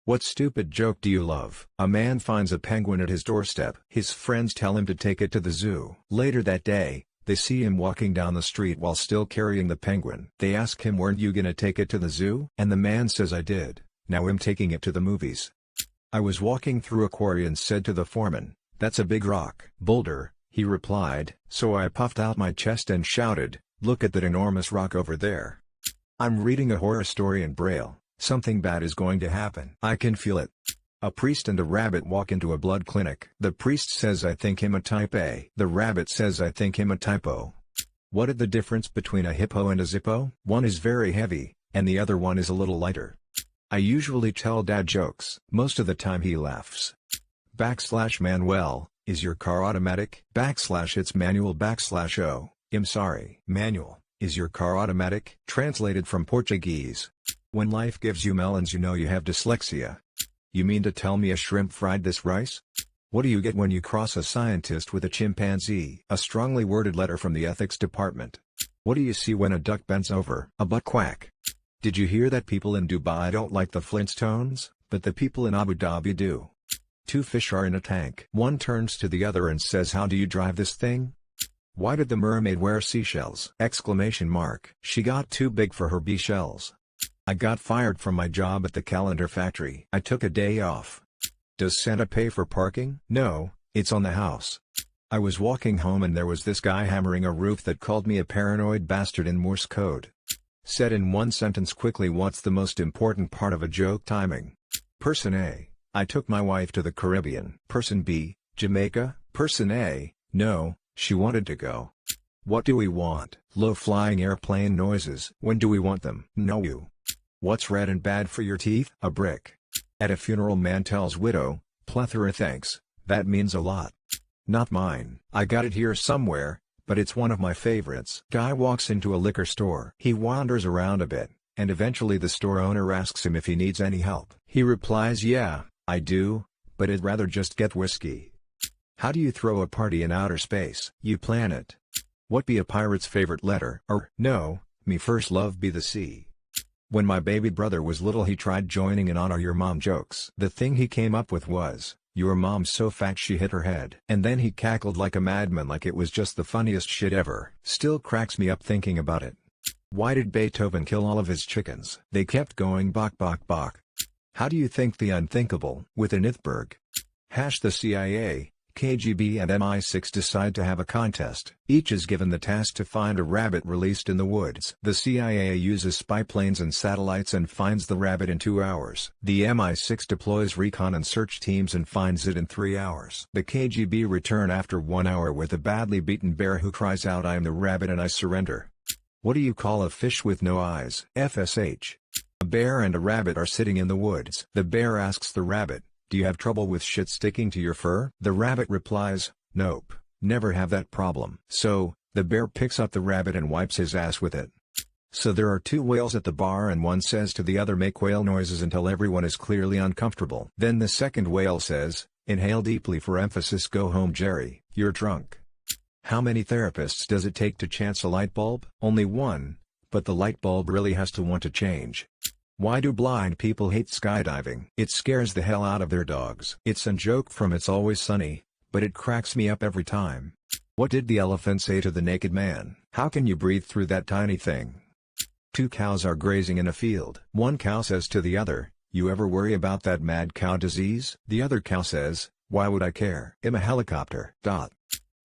What stupid joke do you love? A man finds a penguin at his doorstep. His friends tell him to take it to the zoo. Later that day, they see him walking down the street while still carrying the penguin. They ask him, weren't you gonna take it to the zoo? And the man says, I did. Now I'm taking it to the movies. I was walking through a quarry and said to the foreman, that's a big rock. Boulder, he replied. So I puffed out my chest and shouted, look at that enormous rock over there. I'm reading a horror story in Braille. Something bad is going to happen. I can feel it. A priest and a rabbit walk into a blood clinic. The priest says, I think him a type A. The rabbit says, I think him a type O. What is the difference between a hippo and a zippo? One is very heavy, and the other one is a little lighter. I usually tell dad jokes. Most of the time he laughs. /Manuel, is your car automatic? /it's manual /o, I'm sorry. Manual, is your car automatic? Translated from Portuguese. When life gives you melons, you know you have dyslexia. You mean to tell me a shrimp fried this rice? What do you get when you cross a scientist with a chimpanzee? A strongly worded letter from the ethics department. What do you see when a duck bends over? A butt quack. Did you hear that people in Dubai don't like the Flintstones, but the people in Abu Dhabi do? Two fish are in a tank. One turns to the other and says, how do you drive this thing? Why did the mermaid wear seashells? She got too big for her bee shells. I got fired from my job at the calendar factory. I took a day off. Does Santa pay for parking? No, it's on the house. I was walking home and there was this guy hammering a roof that called me a paranoid bastard in Morse code. Said in one sentence quickly, what's the most important part of a joke? Timing. Person A, I took my wife to the Caribbean. Person B, Jamaica. Person A, no, she wanted to go. What do we want? Low-flying airplane noises. When do we want them? No you. What's red and bad for your teeth? A brick. At a funeral, man tells widow, plethora thanks, that means a lot. Not mine. I got it here somewhere, but it's one of my favorites. Guy walks into a liquor store. He wanders around a bit, and eventually the store owner asks him if he needs any help. He replies, yeah, I do, but I'd rather just get whiskey. How do you throw a party in outer space? You plan it. What be a pirate's favorite letter? No, me first love be the sea. When my baby brother was little, he tried joining in on your mom jokes. The thing he came up with was, your mom's so fat she hit her head. And then he cackled like a madman, like it was just the funniest shit ever. Still cracks me up thinking about it. Why did Beethoven kill all of his chickens? They kept going bok bok bok. How do you think the unthinkable with an iceberg? The CIA, KGB and MI6 decide to have a contest. Each is given the task to find a rabbit released in the woods. The CIA uses spy planes and satellites and finds the rabbit in 2 hours. The MI6 deploys recon and search teams and finds it in 3 hours. The KGB return after 1 hour with a badly beaten bear who cries out, I am the rabbit and I surrender. What do you call a fish with no eyes? FSH. A bear and a rabbit are sitting in the woods. The bear asks the rabbit, do you have trouble with shit sticking to your fur? The rabbit replies, nope, never have that problem. So, the bear picks up the rabbit and wipes his ass with it. So there are two whales at the bar and one says to the other, make whale noises until everyone is clearly uncomfortable. Then the second whale says, inhale deeply for emphasis, go home Jerry, you're drunk. How many therapists does it take to chance a light bulb? Only one, but the light bulb really has to want to change. Why do blind people hate skydiving? It scares the hell out of their dogs. It's a joke from It's Always Sunny, but it cracks me up every time. What did the elephant say to the naked man? How can you breathe through that tiny thing? Two cows are grazing in a field. One cow says to the other, you ever worry about that mad cow disease? The other cow says, why would I care? I'm a helicopter.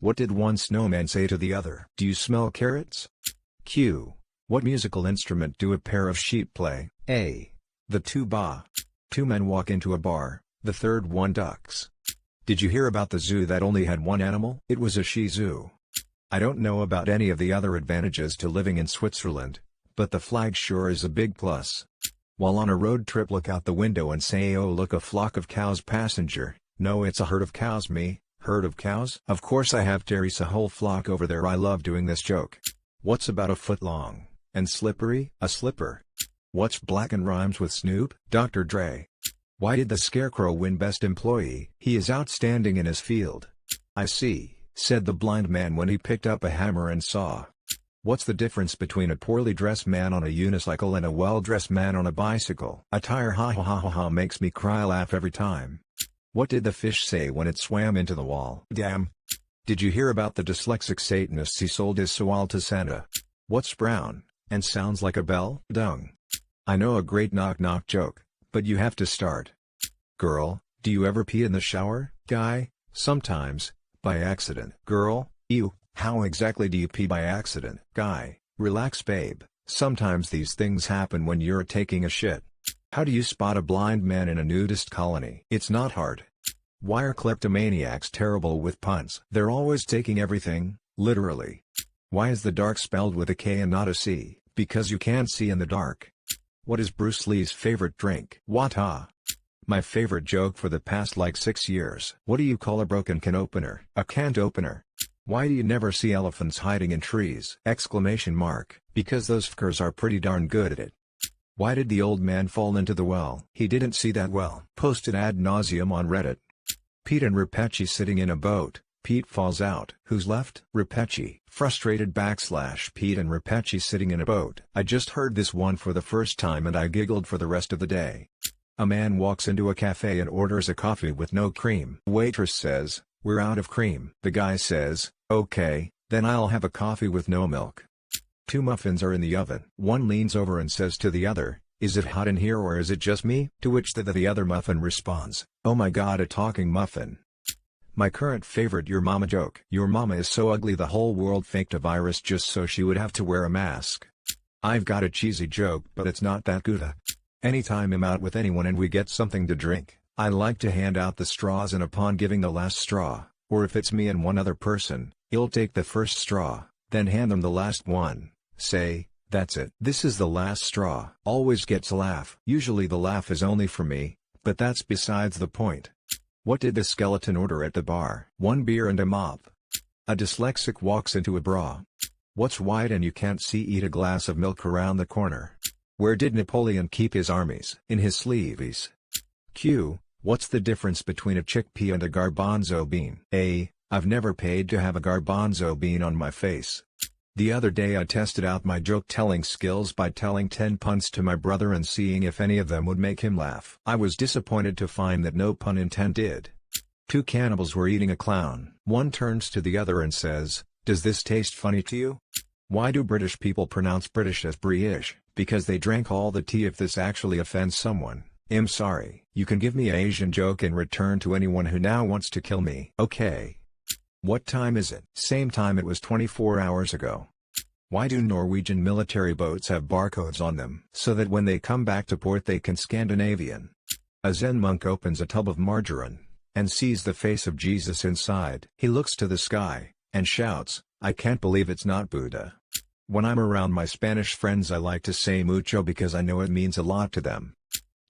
What did one snowman say to the other? Do you smell carrots? Q. What musical instrument do a pair of sheep play? A. The tuba. Two men walk into a bar, the third one ducks. Did you hear about the zoo that only had one animal? It was a Shih Tzu. I don't know about any of the other advantages to living in Switzerland, but the flag sure is a big plus. While on a road trip, look out the window and say, oh look, a flock of cows. Passenger, no, it's a herd of cows. Me, herd of cows? Of course I have Teresa, whole flock over there. I love doing this joke. What's about a foot long and slippery? A slipper. What's black and rhymes with Snoop? Dr. Dre. Why did the Scarecrow win Best Employee? He is outstanding in his field. I see, said the blind man when he picked up a hammer and saw. What's the difference between a poorly dressed man on a unicycle and a well-dressed man on a bicycle? A tire ha ha ha ha ha makes me cry laugh every time. What did the fish say when it swam into the wall? Damn. Did you hear about the dyslexic Satanists he sold his soul to Santa? What's brown, and sounds like a bell? Dung. I know a great knock-knock joke, but you have to start. Girl, do you ever pee in the shower? Guy, sometimes, by accident. Girl, ew, how exactly do you pee by accident? Guy, relax babe, sometimes these things happen when you're taking a shit. How do you spot a blind man in a nudist colony? It's not hard. Why are kleptomaniacs terrible with puns? They're always taking everything, literally. Why is the dark spelled with a K and not a C? Because you can't see in the dark. What is Bruce Lee's favorite drink? Wata. My favorite joke for the past like 6 years. What do you call a broken can opener? A can't opener. Why do you never see elephants hiding in trees? Exclamation mark. Because those fuckers are pretty darn good at it. Why did the old man fall into the well? He didn't see that well. Posted ad nauseum on Reddit. Pete and Repetchi sitting in a boat. Pete falls out. Who's left? Repetchi. Frustrated / Pete and Repetchi sitting in a boat. I just heard this one for the first time and I giggled for the rest of the day. A man walks into a cafe and orders a coffee with no cream. Waitress says, "We're out of cream." The guy says, "Okay, then I'll have a coffee with no milk." 2 muffins are in the oven. One leans over and says to the other, "Is it hot in here or is it just me?" To which the other muffin responds, "Oh my god, a talking muffin." My current favorite your mama joke. Your mama is so ugly the whole world faked a virus just so she would have to wear a mask. I've got a cheesy joke but it's not that good. Anytime I'm out with anyone and we get something to drink, I like to hand out the straws and upon giving the last straw, or if it's me and one other person, he'll take the first straw, then hand them the last one, say, "That's it. This is the last straw." Always gets a laugh. Usually the laugh is only for me, but that's besides the point. What did the skeleton order at the bar? 1 beer and a mop. A dyslexic walks into a bra. What's white and you can't see? Eat a glass of milk around the corner. Where did Napoleon keep his armies? In his sleeves. Q. What's the difference between a chickpea and a garbanzo bean? A. I've never paid to have a garbanzo bean on my face. The other day I tested out my joke-telling skills by telling 10 puns to my brother and seeing if any of them would make him laugh. I was disappointed to find that no pun intended. 2 cannibals were eating a clown. One turns to the other and says, "Does this taste funny to you?" Why do British people pronounce British as British? Because they drank all the tea. If this actually offends someone, I'm sorry. You can give me an Asian joke in return to anyone who now wants to kill me. Okay. What time is it? Same time it was 24 hours ago. Why do Norwegian military boats have barcodes on them? So that when they come back to port they can Scandinavian. A Zen monk opens a tub of margarine, and sees the face of Jesus inside. He looks to the sky, and shouts, "I can't believe it's not Buddha." When I'm around my Spanish friends I like to say mucho because I know it means a lot to them.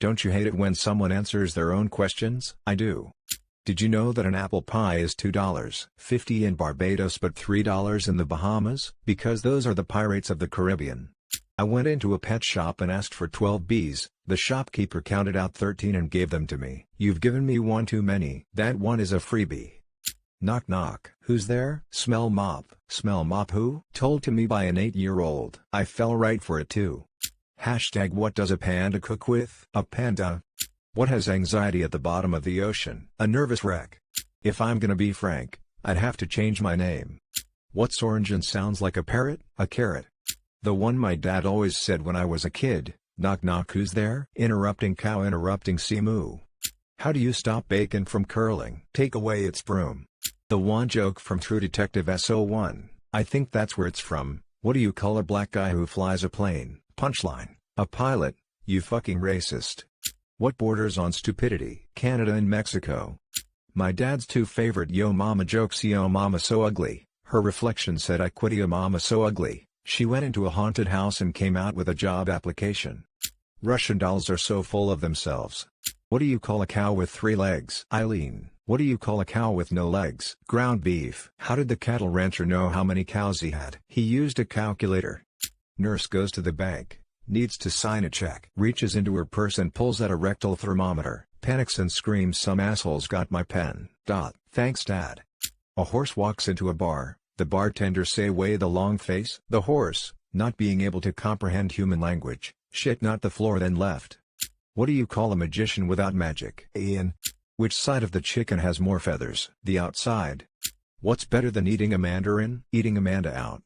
Don't you hate it when someone answers their own questions? I do. Did you know that an apple pie is $2.50 in Barbados but $3 in the Bahamas? Because those are the pirates of the Caribbean. I went into a pet shop and asked for 12 bees, the shopkeeper counted out 13 and gave them to me. You've given me one too many. That one is a freebie. Knock knock. Who's there? Smell mop. Smell mop who? Told to me by an 8-year-old. I fell right for it too. Hashtag what does a panda cook with? A panda. What has anxiety at the bottom of the ocean? A nervous wreck. If I'm gonna be frank, I'd have to change my name. What's orange and sounds like a parrot? A carrot. The one my dad always said when I was a kid. Knock knock. Who's there? Interrupting cow. Interrupting sea moo. How do you stop bacon from curling? Take away its broom. The one joke from True Detective SO1, I think that's where it's from. What do you call a black guy who flies a plane? Punchline. A pilot, you fucking racist. What borders on stupidity? Canada and Mexico. My dad's 2 favorite yo mama jokes. Yo mama so ugly, her reflection said I quit. Yo mama so ugly, she went into a haunted house and came out with a job application. Russian dolls are so full of themselves. What do you call a cow with 3 legs? Eileen. What do you call a cow with no legs? Ground beef. How did the cattle rancher know how many cows he had? He used a calculator. Nurse goes to the bank, needs to sign a check. Reaches into her purse and pulls out a rectal thermometer, panics and screams, "Some asshole's got my pen." Thanks Dad. A horse walks into a bar, The bartender say way the long face. The horse, not being able to comprehend human language, shit not the floor then left. What do you call a magician without magic? Ian. Which side of the chicken has more feathers? The outside. What's better than eating a mandarin? Eating Amanda out.